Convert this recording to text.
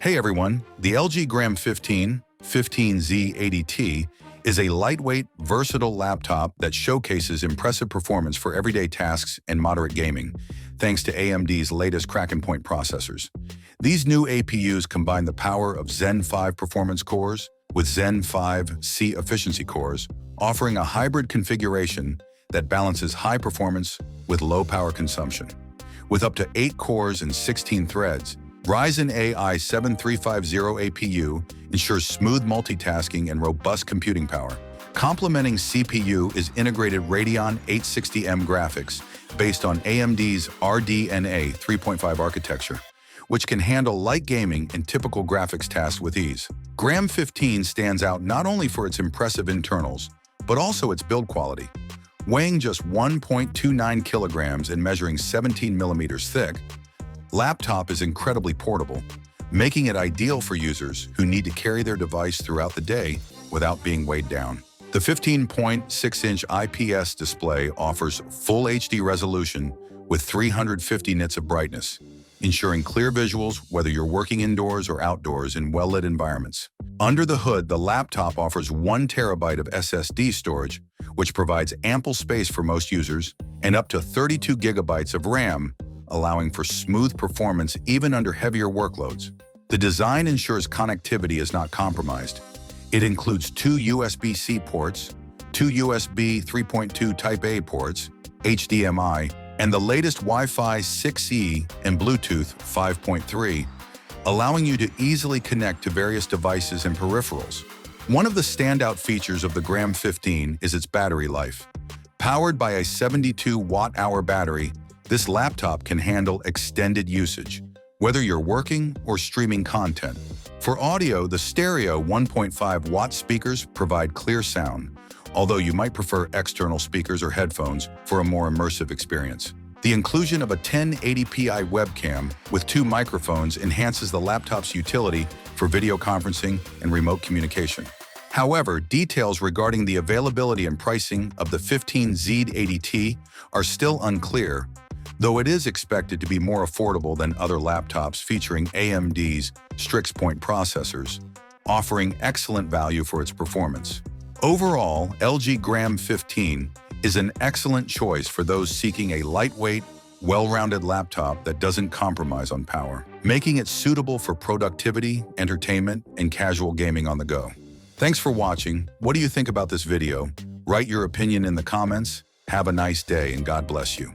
Hey everyone, the LG Gram 15Z80T is a lightweight, versatile laptop that showcases impressive performance for everyday tasks and moderate gaming, thanks to AMD's latest Krackan point processors. These new APUs combine the power of Zen 5 performance cores with Zen 5C efficiency cores, offering a hybrid configuration that balances high performance with low power consumption. With up to 8 cores and 16 threads, Ryzen AI 7350 APU ensures smooth multitasking and robust computing power. Complementing CPU is integrated Radeon 860M graphics based on AMD's RDNA 3.5 architecture, which can handle light gaming and typical graphics tasks with ease. Gram 15 stands out not only for its impressive internals, but also its build quality. Weighing just 1.29 kilograms and measuring 17 millimeters thick, laptop is incredibly portable, making it ideal for users who need to carry their device throughout the day without being weighed down. The 15.6-inch IPS display offers full HD resolution with 350 nits of brightness, ensuring clear visuals whether you're working indoors or outdoors in well-lit environments. Under the hood, the laptop offers 1 terabyte of SSD storage, which provides ample space for most users, and up to 32 gigabytes of RAM, allowing for smooth performance even under heavier workloads. The design ensures connectivity is not compromised. It includes 2 USB-C ports, 2 USB 3.2 Type-A ports, HDMI, and the latest Wi-Fi 6E and Bluetooth 5.3, allowing you to easily connect to various devices and peripherals. One of the standout features of the Gram 15 is its battery life. Powered by a 72 watt-hour battery, this laptop can handle extended usage, whether you're working or streaming content. For audio, the stereo 1.5 watt speakers provide clear sound, although you might prefer external speakers or headphones for a more immersive experience. The inclusion of a 1080p webcam with 2 microphones enhances the laptop's utility for video conferencing and remote communication. However, details regarding the availability and pricing of the 15Z80T are still unclear, though it is expected to be more affordable than other laptops featuring AMD's Strix Point processors, offering excellent value for its performance. Overall, LG Gram 15 is an excellent choice for those seeking a lightweight, well-rounded laptop that doesn't compromise on power, making it suitable for productivity, entertainment, and casual gaming on the go. Thanks for watching. What do you think about this video? Write your opinion in the comments. Have a nice day and God bless you.